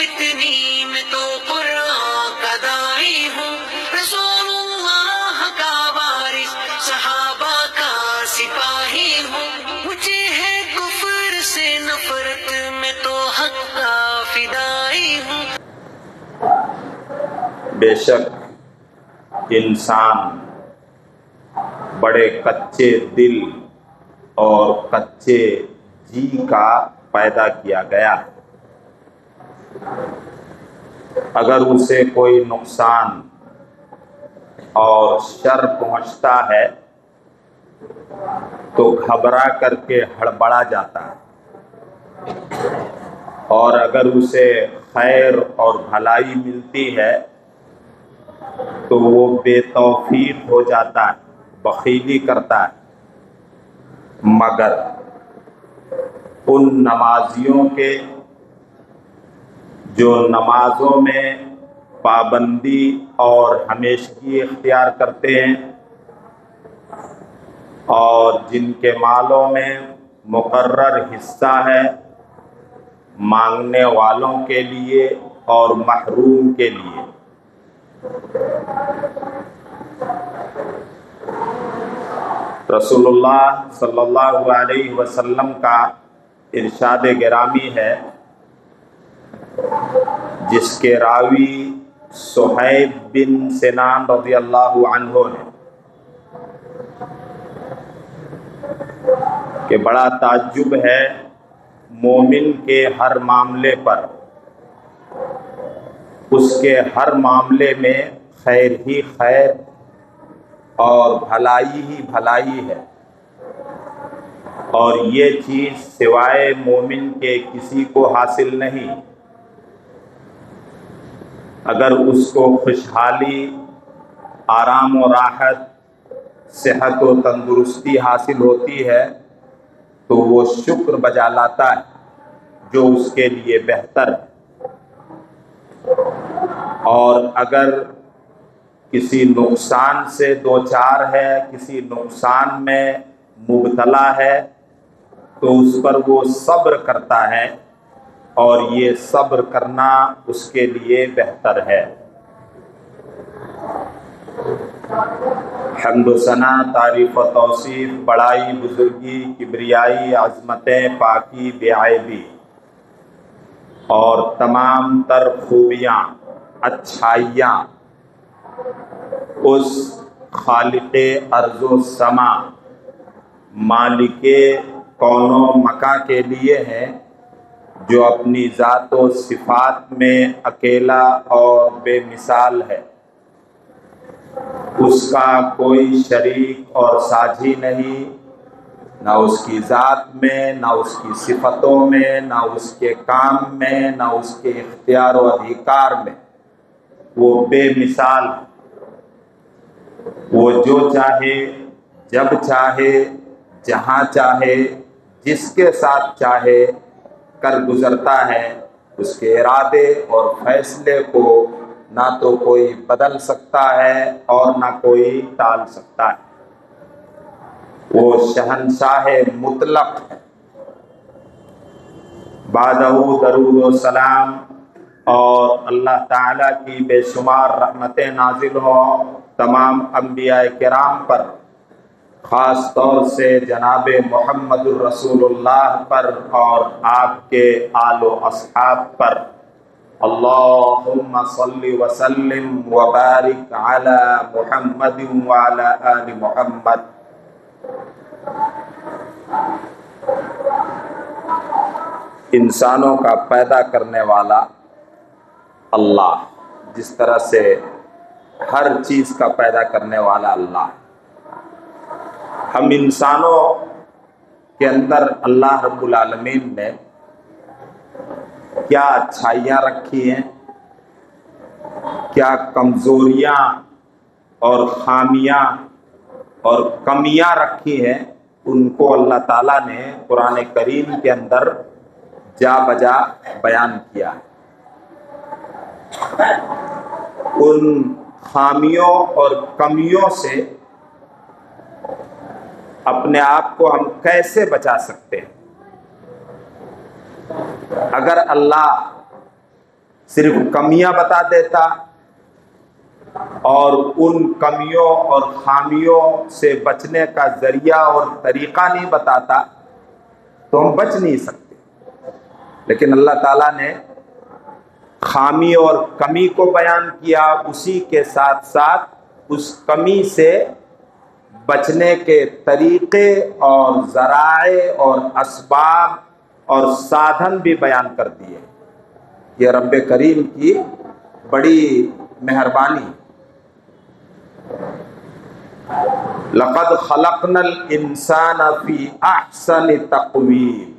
इतनी मैं तो कुरान का दाई हूँ, रसूलुल्लाह का वारिस, सहाबा का सिपाही हूँ। मुझे है कुफर से नफरत, मैं तो हक का फिदाई हूँ। बेशक इंसान बड़े कच्चे दिल और कच्चे जी का पैदा किया गया। अगर उसे कोई नुकसान और शर पहुंचता है तो घबरा करके हड़बड़ा जाता है, और अगर उसे खैर और भलाई मिलती है तो वो बेतौफीक हो जाता है, बखीली करता है। मगर उन नमाजियों के जो नमाजों में पाबंदी और हमेशगी इख्तियार करते हैं और जिनके मालों में मुकर्रर हिस्सा है मांगने वालों के लिए और महरूम के लिए, रसूलुल्लाह सल्लल्लाहु अलैहि वसल्लम का इरशाद गिरामी है, जिसके रावी सुहैब बिन सिनान रज़ियल्लाहु अन्हु है कि बड़ा ताज्जुब है मोमिन के हर मामले पर, उसके हर मामले में खैर ही खैर और भलाई ही भलाई है, और ये चीज़ सिवाय मोमिन के किसी को हासिल नहीं। अगर उसको खुशहाली, आराम और राहत, सेहत और तंदुरुस्ती हासिल होती है तो वो शुक्र बजा लाता है जो उसके लिए बेहतर है, और अगर किसी नुकसान से दो चार है, किसी नुकसान में मुब्तला है तो उस पर वो सब्र करता है, और ये सब्र करना उसके लिए बेहतर है। हम्द सना, तारीफ़ व तौसीफ़, बड़ाई, बुजुर्गी, किब्रियाई, अज़मतें, पाकी, बेआइबी और तमाम तर खूबियाँ, अच्छाइयाँ उस खालिक़े अर्ज़ो समा, मालिके कौनो मका के लिए है, जो अपनी ज़ात व सिफ़ात में अकेला और बेमिसाल है। उसका कोई शरीक और साझी नहीं, ना उसकी ज़ात में, ना उसकी सिफ़तों में, ना उसके काम में, ना उसके इख्तियार व अधिकार में। वो बेमिसाल है। वो जो चाहे, जब चाहे, जहाँ चाहे, जिसके साथ चाहे कर गुज़रता है। उसके इरादे और फैसले को ना तो कोई बदल सकता है और ना कोई टाल सकता है। वो शहंशाह मुतलक है। बादहू दरूद व सलाम और अल्लाह ताला की बेशुमार रहमतें नाजिल हो तमाम अंबिया किराम पर, ख़ास तौर से जनाब मुहम्मदुर रसूलुल्लाह पर और आपके आलो अस्हाब पर। अल्लाहुम्मा सल्लि व सल्लिम व बारिक अला मुहम्मदिन व अला आलि मुहम्मद। इंसानों का पैदा करने वाला अल्लाह, जिस तरह से हर चीज़ का पैदा करने वाला अल्लाह, हम इंसानों के अंदर अल्लाह रब्बुल आलमीन ने क्या अच्छाइयाँ रखी हैं, क्या कमज़ोरियाँ और ख़ामियाँ और कमियाँ रखी हैं, उनको अल्लाह ताला ने कुरान करीम के अंदर जा बजा बयान किया है। उन खामियों और कमियों से अपने आप को हम कैसे बचा सकते हैं? अगर अल्लाह सिर्फ कमियां बता देता और उन कमियों और खामियों से बचने का जरिया और तरीका नहीं बताता तो हम बच नहीं सकते। लेकिन अल्लाह ताला ने खामी और कमी को बयान किया, उसी के साथ साथ उस कमी से बचने के तरीके और ज़राए और असबाब और साधन भी बयान कर दिए। ये रब्बे करीम की बड़ी मेहरबानी। लक़द खलक़नल इंसान फी अहसन तक़वीम,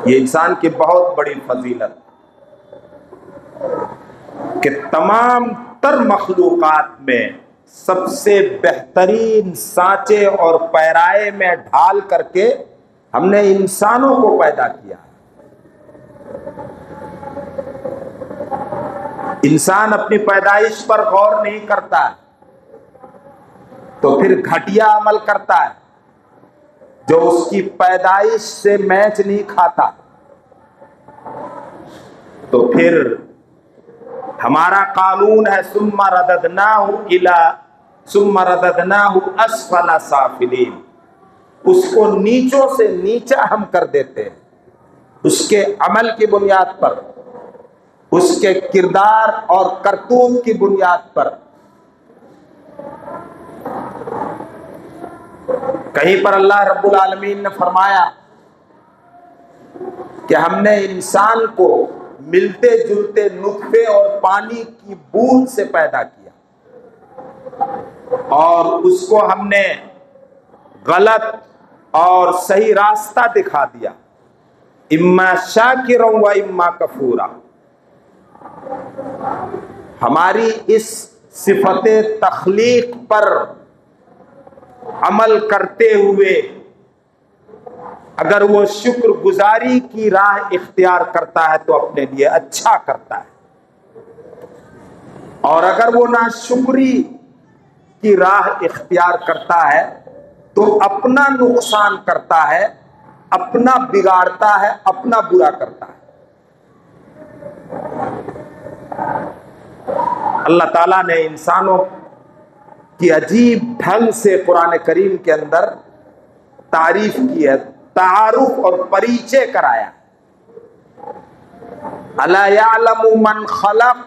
ये इंसान की बहुत बड़ी फजीलत कि तमाम तर मखलूक़ात में सबसे बेहतरीन सांचे और पैराए में ढाल करके हमने इंसानों को पैदा किया। इंसान अपनी पैदाइश पर गौर नहीं करता है तो फिर घटिया अमल करता है जो उसकी पैदाइश से मैच नहीं खाता। तो फिर हमारा कानून है सुम्मा रददनाहु अस्फला साफिलीन, उसको नीचों से नीचा हम कर देते हैं उसके अमल की बुनियाद पर, उसके किरदार और करतूत की बुनियाद पर। कहीं पर अल्लाह रब्बुल आलमीन ने फरमाया कि हमने इंसान को मिलते जुलते नुत्फे और पानी की बूंद से पैदा किया और उसको हमने गलत और सही रास्ता दिखा दिया, इम्मा शाकिरन व इम्मा कफूरा। हमारी इस सिफते तख्लीक पर अमल करते हुए अगर वो शुक्र गुजारी की राह इख्तियार करता है तो अपने लिए अच्छा करता है, और अगर वो नाशुक्री की राह इख्तियार करता है तो अपना नुकसान करता है, अपना बिगाड़ता है, अपना बुरा करता है। अल्लाह ताला ने इंसानों की अजीब ढंग से कुरान करीम के अंदर तारीफ की है, तारुफ और परिचय कराया। अला यालमु मन खलक,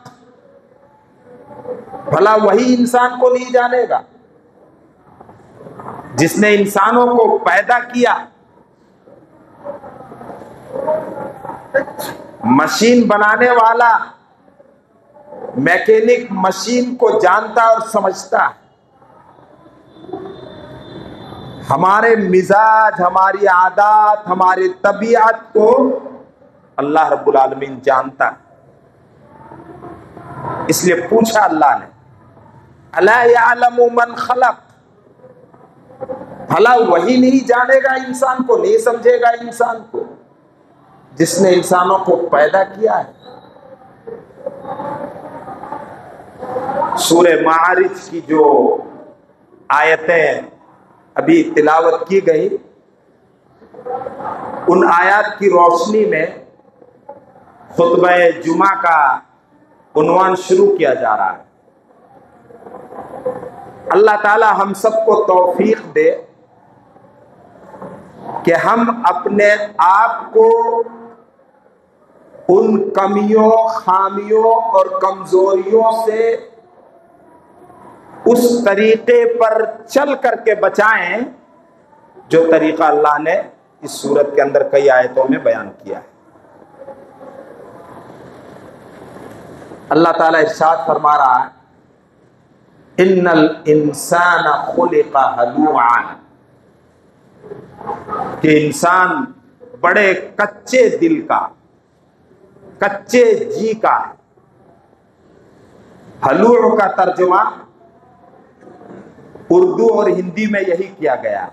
भला वही इंसान को नहीं जानेगा जिसने इंसानों को पैदा किया। मशीन बनाने वाला मैकेनिक मशीन को जानता और समझता है। हमारे मिजाज, हमारी आदत, हमारी तबीयत को अल्लाह रब्बुल आलमीन जानता है। इसलिए पूछा अल्लाह ने, अला यालमु मन खलक, भला वही नहीं जानेगा इंसान को, नहीं समझेगा इंसान को जिसने इंसानों को पैदा किया है। सूरे मारिज की जो आयतें अभी तिलावत की गई, उन आयत की रोशनी में खुतबा जुमा का उन्वान शुरू किया जा रहा है। अल्लाह ताला हम सबको तौफीक दे कि हम अपने आप को उन कमियों, खामियों और कमजोरियों से उस तरीके पर चल करके बचाएं जो तरीका अल्लाह ने इस सूरत के अंदर कई आयतों में बयान किया है। अल्लाह ताला इरशाद फरमा रहा है, इन्नल इंसान खुलिका हलूआन, कि इंसान बड़े कच्चे दिल का, कच्चे जी का है। हलू का तर्जुमा उर्दू और हिंदी में यही किया गया है,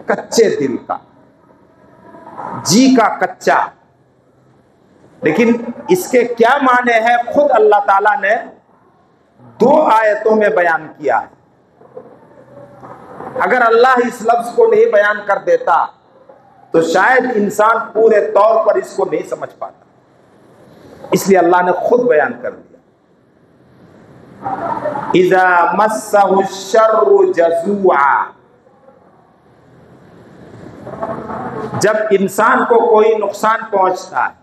कच्चे दिल का, जी का कच्चा। लेकिन इसके क्या माने हैं खुद अल्लाह ताला ने 2 आयतों में बयान किया है। अगर अल्लाह इस लफ्ज को नहीं बयान कर देता तो शायद इंसान पूरे तौर पर इसको नहीं समझ पाता। इसलिए अल्लाह ने खुद बयान कर दिया, इज़ा मस्सहु शर्रु जज़ूआ, जब इंसान को कोई नुकसान पहुंचता है,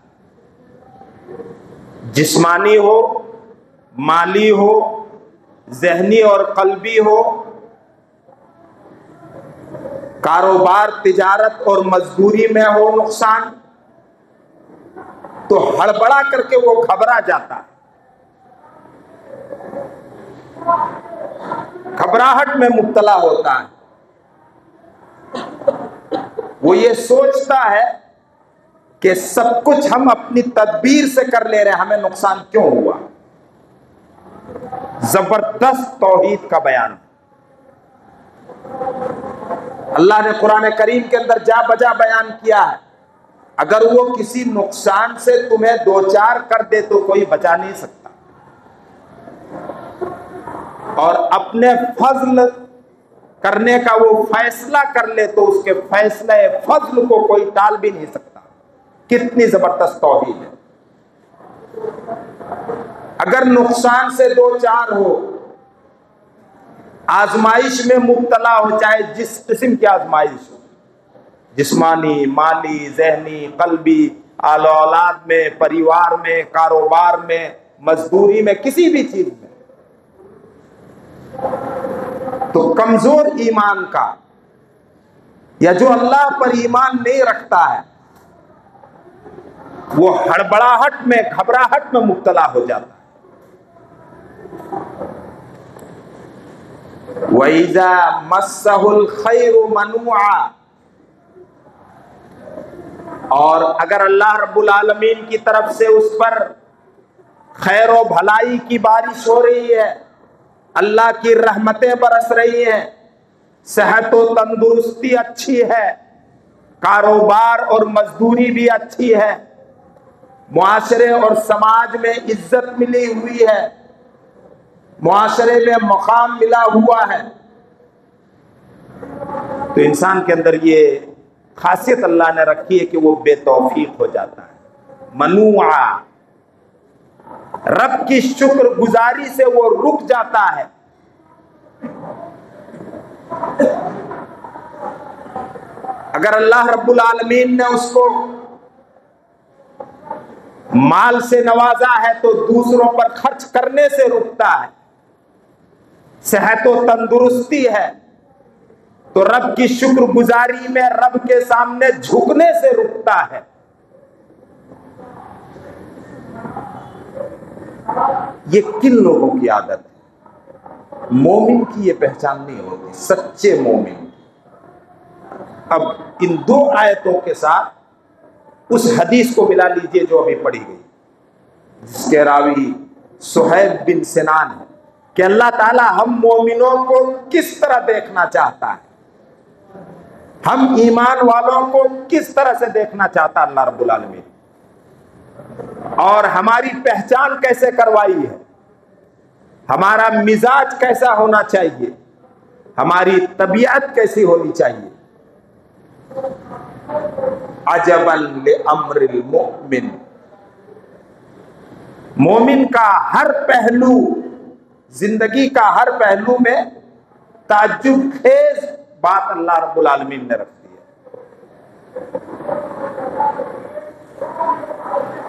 जिस्मानी हो, माली हो, ज़हनी और कल्बी हो, कारोबार, तिजारत और मजदूरी में हो नुकसान, तो हड़बड़ा करके वो घबरा जाता है, घबराहट में मुब्तला होता है। वो ये सोचता है कि सब कुछ हम अपनी तदबीर से कर ले रहे हैं, हमें नुकसान क्यों हुआ। जबरदस्त तौहीद का बयान अल्लाह ने कुरान करीम के अंदर जा बजा बयान किया है। अगर वो किसी नुकसान से तुम्हें दो चार कर दे तो कोई बचा नहीं सकता, और अपने फजल करने का वो फैसला कर ले तो उसके फैसले फजल को कोई टाल भी नहीं सकता। कितनी जबरदस्त तौहीद है। अगर नुकसान से दो चार हो, आजमाइश में मुब्तला हो, चाहे जिस किस्म की आजमाइश हो, जिस्मानी, माली, ज़हनी, कल्बी, आला औलाद में, परिवार में, कारोबार में, मजदूरी में, किसी भी चीज में, तो कमजोर ईमान का या जो अल्लाह पर ईमान नहीं रखता है, वो हड़बड़ाहट में, घबराहट में मुब्तला हो जाता है। वइज़ा मस्सहुल खैरु मनुआ, और अगर अल्लाह रब्बुल आलमीन की तरफ से उस पर खैर व भलाई की बारिश हो रही है, अल्लाह की रहमतें बरस रही हैं, सेहत व तंदुरुस्ती अच्छी है, कारोबार और मजदूरी भी अच्छी है, मुआशरे और समाज में इज्जत मिली हुई है, मुआशरे में मकाम मिला हुआ है, तो इंसान के अंदर ये खासियत अल्लाह ने रखी है कि वो बेतौफीक हो जाता है, मनुआ, रब की शुक्र गुजारी से वो रुक जाता है। अगर अल्लाह रब्बुल आलमीन ने उसको माल से नवाजा है तो दूसरों पर खर्च करने से रुकता है, सेहत व तंदुरुस्ती है तो रब की शुक्र गुजारी में रब के सामने झुकने से रुकता है। ये किन लोगों की आदत है? मोमिन की ये पहचान नहीं होती, सच्चे मोमिन। अब इन दो आयतों के साथ उस हदीस को मिला लीजिए जो अभी पढ़ी गई, जिसके रावी सुहैब बिन सिनान है, कि अल्लाह ताला हम मोमिनों को किस तरह देखना चाहता है, हम ईमान वालों को किस तरह से देखना चाहता है अल्लाह रब्बुल आलमीन, और हमारी पहचान कैसे करवाई है, हमारा मिजाज कैसा होना चाहिए, हमारी तबीयत कैसी होनी चाहिए। अजबन लिअम्रिल मुमिन, मोमिन का हर पहलू, जिंदगी का हर पहलू में ताज्जुब खेज बात अल्लाह रब्बुल आलमीन ने रखी है।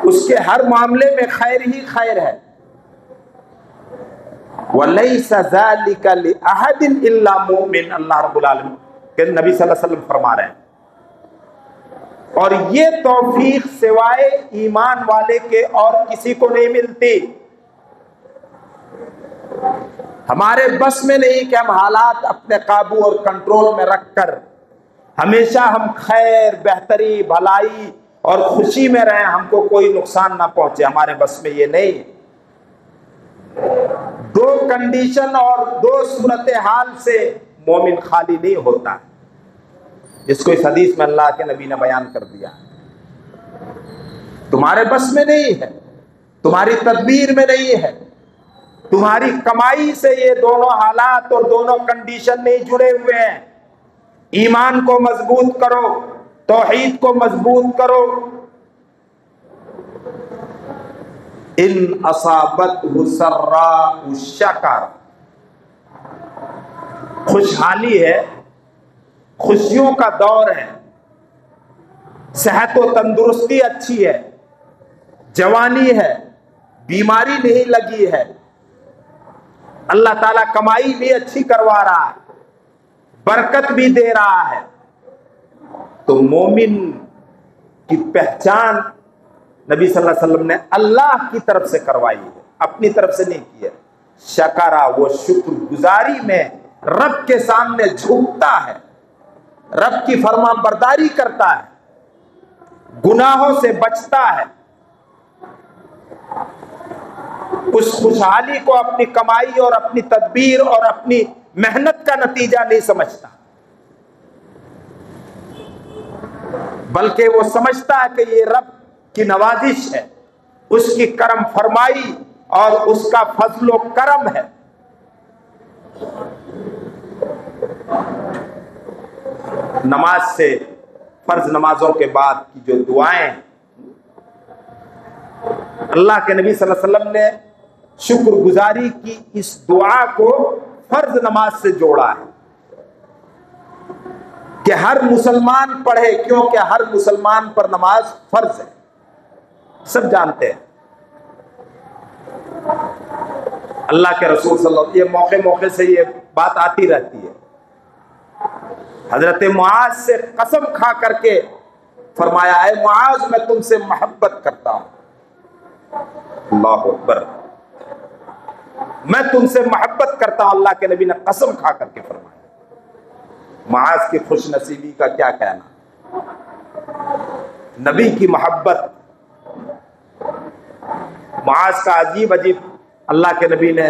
उसके हर मामले में खैर ही खैर है। वलैसा ज़ालिका लिअहदिन इल्ला मुमिन, अल्लाह रब्बुल आलमीन के नबी सल्लल्लाहु अलैहि वसल्लम फरमा रहे हैं, और ये तौफीक सिवाय ईमान वाले के और किसी को नहीं मिलती। हमारे बस में नहीं कि हम हालात अपने काबू और कंट्रोल में रखकर हमेशा हम खैर, बेहतरी, भलाई और खुशी में रहें, हमको कोई नुकसान ना पहुंचे, हमारे बस में ये नहीं। दो कंडीशन और दो सूरत हाल से मोमिन खाली नहीं होता, जिसको इस हदीस में अल्लाह के नबी ने बयान कर दिया। तुम्हारे बस में नहीं है, तुम्हारी तदबीर में नहीं है, तुम्हारी कमाई से ये दोनों हालात और दोनों कंडीशन नहीं जुड़े हुए हैं। ईमान को मजबूत करो, तौहीद को मजबूत करो, इन असाबत सर्रा शकर, खुशहाली है, खुशियों का दौर है, सेहत व तंदुरुस्ती अच्छी है, जवानी है, बीमारी नहीं लगी है, अल्लाह ताला कमाई भी अच्छी करवा रहा है, बरकत भी दे रहा है, तो मोमिन की पहचान नबी सल्लल्लाहु अलैहि वसल्लम ने अल्लाह की तरफ से करवाई है, अपनी तरफ से नहीं की है। शकरा, वो शुक्रगुजारी में रब के सामने झुकता है, रब की फरमाबरदारी करता है, गुनाहों से बचता है, उस खुशहाली को अपनी कमाई और अपनी तदबीर और अपनी मेहनत का नतीजा नहीं समझता, बल्कि वो समझता है कि ये रब की नवाजिश है, उसकी करम फरमाई और उसका फजलो करम है। नमाज से, फर्ज नमाजों के बाद की जो दुआएं, अल्लाह के नबी सल्लल्लाहु अलैहि वसल्लम ने शुक्रगुजारी की इस दुआ को फर्ज नमाज से जोड़ा है कि हर मुसलमान पढ़े, क्योंकि हर मुसलमान पर नमाज फर्ज है, सब जानते हैं। अल्लाह के रसूल सल्लल्लाहु अलैहि वसल्लम, ये मौके मौके से ये बात आती रहती है, हजरत मुआज से कसम खा करके फरमाया है, मुआज मैं तुमसे मोहब्बत करता हूं, अल्लाहु अकबर, मैं तुमसे मोहब्बत करता हूं, अल्लाह के नबी ने कसम खा करके फरमाया। मुआज की खुश नसीबी का क्या कहना, नबी की मोहब्बत, मुआज का अजीब अजीब अल्लाह के नबी ने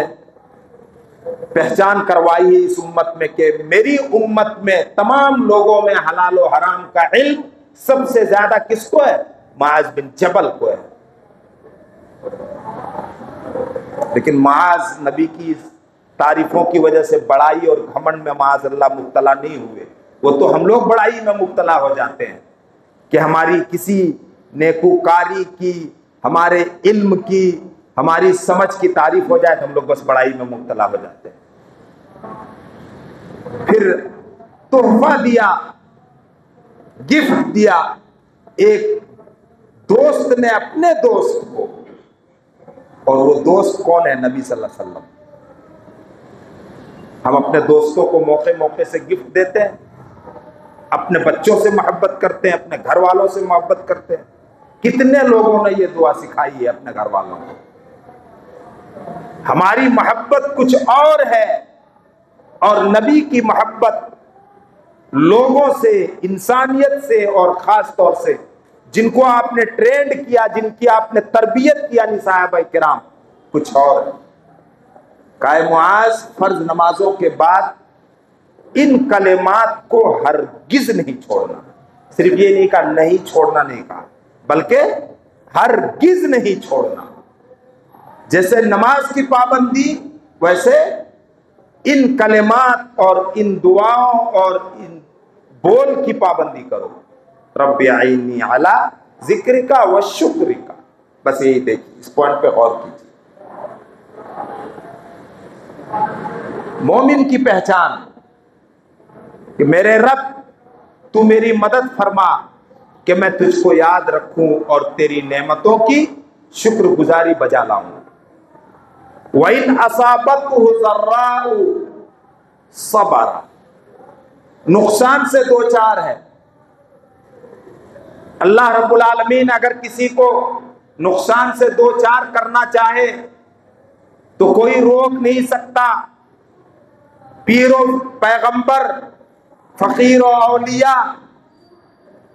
पहचान करवाई है इस उम्मत में कि मेरी उम्मत में तमाम लोगों में हलाल और हराम का इल्म सबसे ज्यादा किसको है? मुआज बिन जबल को है। लेकिन मुआज नबी की तारीफों की वजह से बड़ाई और घमंड में माअज़ल्लाह मुब्तला नहीं हुए। वो तो हम लोग बड़ाई में मुब्तला हो जाते हैं कि हमारी किसी नेकूकारी की, हमारे इल्म की, हमारी समझ की तारीफ हो जाए तो हम लोग बस बड़ाई में मुब्तला हो जाते हैं। फिर तोहफा दिया, गिफ्ट दिया एक दोस्त ने अपने दोस्त को, और वो दोस्त कौन है? नबी सल्लल्लाहु अलैहि वसल्लम। हम अपने दोस्तों को मौके मौके से गिफ्ट देते हैं, अपने बच्चों से मोहब्बत करते हैं, अपने घर वालों से मोहब्बत करते हैं। कितने लोगों ने ये दुआ सिखाई है अपने घर वालों को? हमारी मोहब्बत कुछ और है, और नबी की मोहब्बत लोगों से, इंसानियत से, और खास तौर से जिनको आपने ट्रेंड किया, जिनकी आपने तरबियत किया, सहाबा किराम, कुछ और है। काए मुआज फर्ज नमाजों के बाद इन कलेमात को हरगिज नहीं छोड़ना। सिर्फ ये नहीं कहा, नहीं छोड़ना नहीं कहा, बल्कि हरगिज नहीं छोड़ना। जैसे नमाज की पाबंदी, वैसे इन कलेमात और इन दुआओं और इन बोल की पाबंदी करो। रब्बी आइनी अला जिक्रिका व शुक्रिका। बस यही देखिए, इस पॉइंट पे गौर कीजिए। मोमिन की पहचान कि मेरे रब तू मेरी मदद फरमा कि मैं तुझको याद रखूं और तेरी नेमतों की शुक्रगुजारी बजा लाऊं। वइन असाबतहु ज़र्राउ सबरा। नुकसान से दो चार है। अल्लाह रब्बुल आलमीन अगर किसी को नुकसान से दो चार करना चाहे तो कोई रोक नहीं सकता। पीरो, पैगंबर, फकीर और औलिया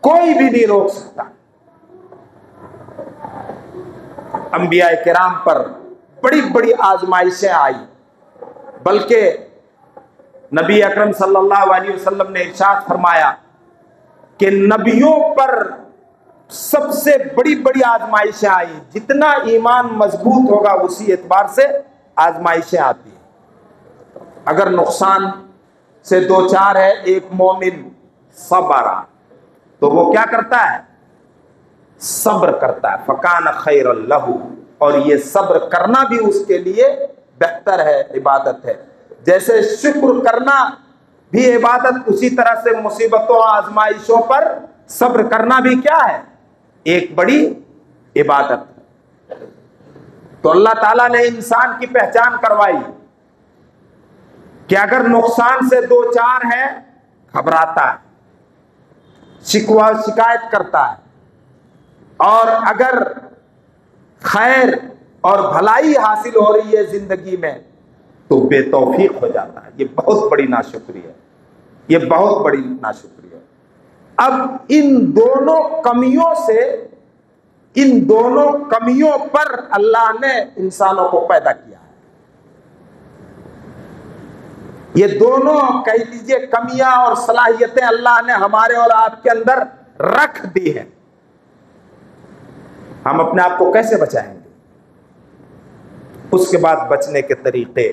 कोई भी नहीं रोक सकता। अंबिया किराम पर बड़ी बड़ी आजमाइशें आई, बल्कि नबी अकरम सल्लल्लाहु अलैहि वसल्लम ने इरशाद फरमाया कि नबियों पर सबसे बड़ी बड़ी आजमाइशें आई। जितना ईमान मजबूत होगा उसी एतबार से आजमाइशें आती हैं। अगर नुकसान से दो चार है एक मोमिन सबरा, तो वो क्या करता है? सब्र करता है। फकान खैरल लहू, और ये सब्र करना भी उसके लिए बेहतर है, इबादत है। जैसे शुक्र करना भी इबादत, उसी तरह से मुसीबतों आजमाइशों पर सब्र करना भी क्या है, एक बड़ी इबादत है। तो अल्लाह ताला ने इंसान की पहचान करवाई कि अगर नुकसान से दो चार है, घबराता है, शिकवा शिकायत करता है, और अगर खैर और भलाई हासिल हो रही है जिंदगी में तो बेतौफीक हो जाता है। ये बहुत बड़ी नाशुक्री है, ये बहुत बड़ी नाशुक्री है। अब इन दोनों कमियों पर अल्लाह ने इंसानों को पैदा किया है। ये दोनों कह लीजिए कमियां और सलाहियतें अल्लाह ने हमारे और आपके अंदर रख दी है। हम अपने आप को कैसे बचाएंगे, उसके बाद बचने के तरीके,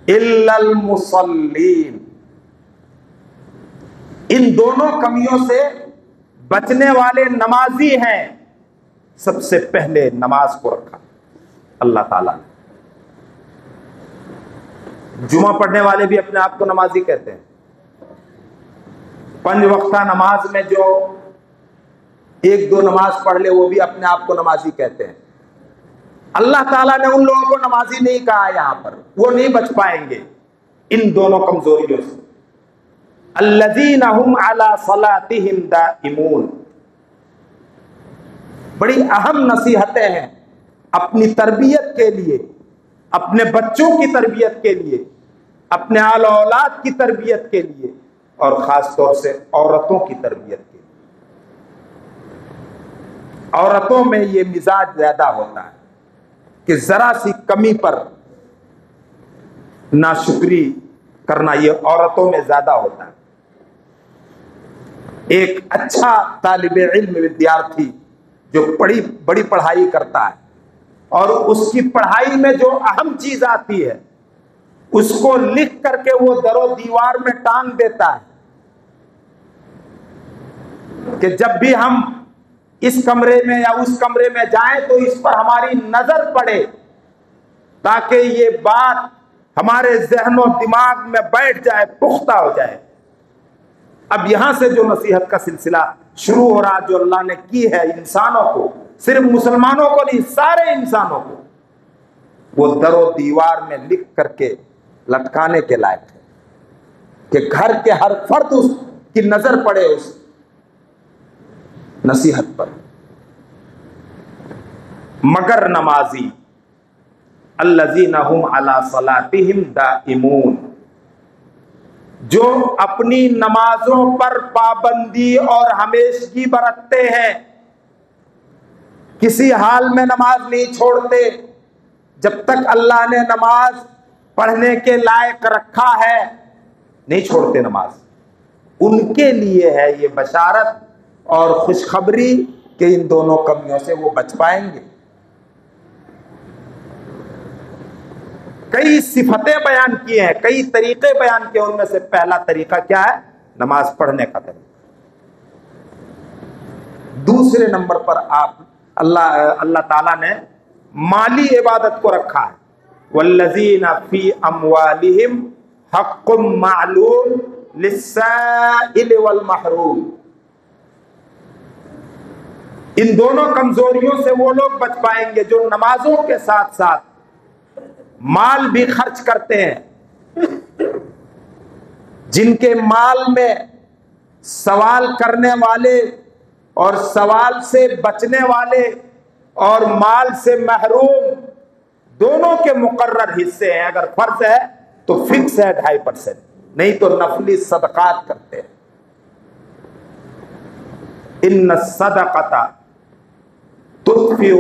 इल्लल मुसल्लीन, इन दोनों कमियों से बचने वाले नमाजी हैं। सबसे पहले नमाज को रखा अल्लाह ताला ने। जुमा पढ़ने वाले भी अपने आप को नमाजी कहते हैं। 5 वक्ता नमाज में जो 1-2 नमाज पढ़ ले वो भी अपने आप को नमाजी कहते हैं। अल्लाह ताला ने उन लोगों को नमाजी नहीं कहा, यहां पर वो नहीं बच पाएंगे इन दोनों कमजोरियों से। अल्लज़ीना हुम अला सलातिहिम दाइमून, बड़ी अहम नसीहतें हैं अपनी तरबियत के लिए, अपने बच्चों की तरबियत के लिए, अपने आल औलाद की तरबियत के लिए, और खास तौर से औरतों की तरबियत के लिए। औरतों में ये मिजाज ज्यादा होता है कि जरा सी कमी पर नाशुक्री करना, ये औरतों में ज्यादा होता है। एक अच्छा तालिबे इल्म विद्यार्थी जो बड़ी पढ़ाई करता है और उसकी पढ़ाई में जो अहम चीज आती है उसको लिख करके वो दरो दीवार में टांग देता है कि जब भी हम इस कमरे में या उस कमरे में जाएं तो इस पर हमारी नजर पड़े, ताकि ये बात हमारे ज़हन और दिमाग में बैठ जाए, पुख्ता हो जाए। अब यहां से जो नसीहत का सिलसिला शुरू हो रहा, जो अल्लाह ने की है इंसानों को, सिर्फ मुसलमानों को नहीं, सारे इंसानों को, वो दरो दीवार में लिख करके लटकाने के लायक है कि घर के हर फर्द उसकी नजर पड़े उस नसीहत पर। मगर नमाजी अल्लज़ीना हुम अला सलातिहिम दाइमून, जो अपनी नमाजों पर पाबंदी और हमेशगी बरतते हैं, किसी हाल में नमाज नहीं छोड़ते। जब तक अल्लाह ने नमाज पढ़ने के लायक रखा है नहीं छोड़ते नमाज। उनके लिए है ये बशारत और खुशखबरी कि इन दोनों कमियों से वो बच पाएंगे। कई सिफतें बयान किए हैं, कई तरीके बयान किए, उनमें से पहला तरीका क्या है, नमाज पढ़ने का तरीका। दूसरे नंबर पर आप अल्लाह ताला ने माली इबादत को रखा है। वल्लज़ीना फी अम्वालिहिम हक़्क़ुम मालूम लिस्साइल वल महरूम, इन दोनों कमजोरियों से वो लोग बच पाएंगे जो नमाजों के साथ साथ माल भी खर्च करते हैं, जिनके माल में सवाल करने वाले और सवाल से बचने वाले और माल से महरूम दोनों के मुकर्रर हिस्से हैं। अगर फर्ज है तो फिक्स है 2.5%, नहीं तो नफली सदकात करते हैं। इन्न सदक़ता तुत्फ़िउ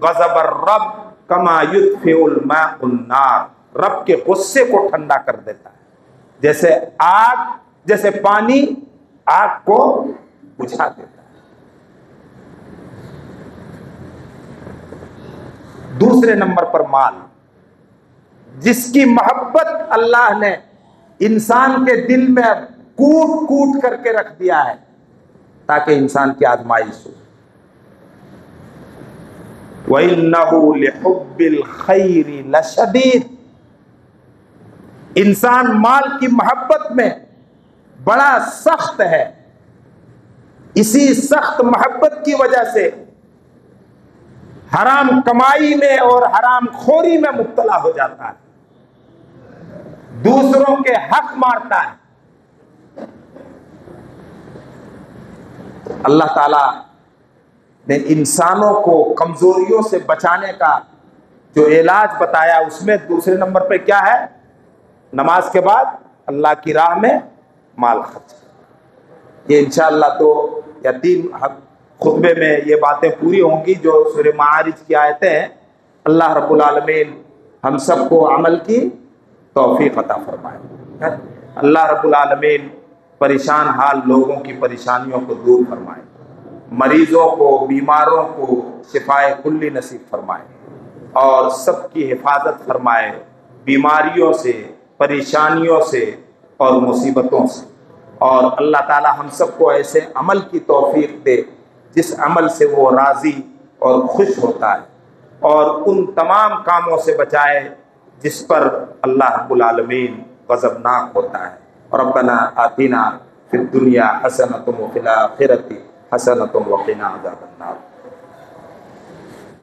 ग़ज़बर रब कमा युत्फ़िउल माउन नार, रब के गुस्से को ठंडा कर देता है, जैसे आग, जैसे पानी आग को बुझा देता है। दूसरे नंबर पर माल, जिसकी मोहब्बत अल्लाह ने इंसान के दिल में कूट कूट करके रख दिया है ताकि इंसान की आजमाइश हो। व इन्नहु लिहुब्बिल खैरि लशदीद। इंसान माल की मोहब्बत में बड़ा सख्त है। इसी सख्त मोहब्बत की वजह से हराम कमाई में और हराम खोरी में मुब्तला हो जाता है, दूसरों के हक मारता है। अल्लाह ताला ने इंसानों को कमजोरियों से बचाने का जो इलाज बताया, उसमें दूसरे नंबर पे क्या है? नमाज के बाद अल्लाह की राह में माल खर्च। ये इंशाअल्लाह तो या 3 खुतबे में ये बातें पूरी होंगी जो सूरह मारिज की आयतें हैं। अल्लाह रब्बुल आलमीन हम सबको अमल की तौफीक अता फरमाए। अल्लाह रब्बुल आलमीन परेशान हाल लोगों की परेशानियों को दूर फरमाए, मरीजों को, बीमारों को शिफाए कुल्ली नसीब फरमाए और सबकी हिफाजत फरमाए बीमारियों से, परेशानियों से और मुसीबतों से। और अल्लाह ताला हम सबको ऐसे अमल की तौफीक दे जिस अमल से वो राज़ी और खुश होता है, और उन तमाम कामों से बचाए जिस पर अल्लाह रब्बुल आलमीन गज़बनाक होता है। रब्बना आतिना फिद दुनिया हसनतुम व फिल आखिरति हसनतुम व क़िना अज़ाबन्नार।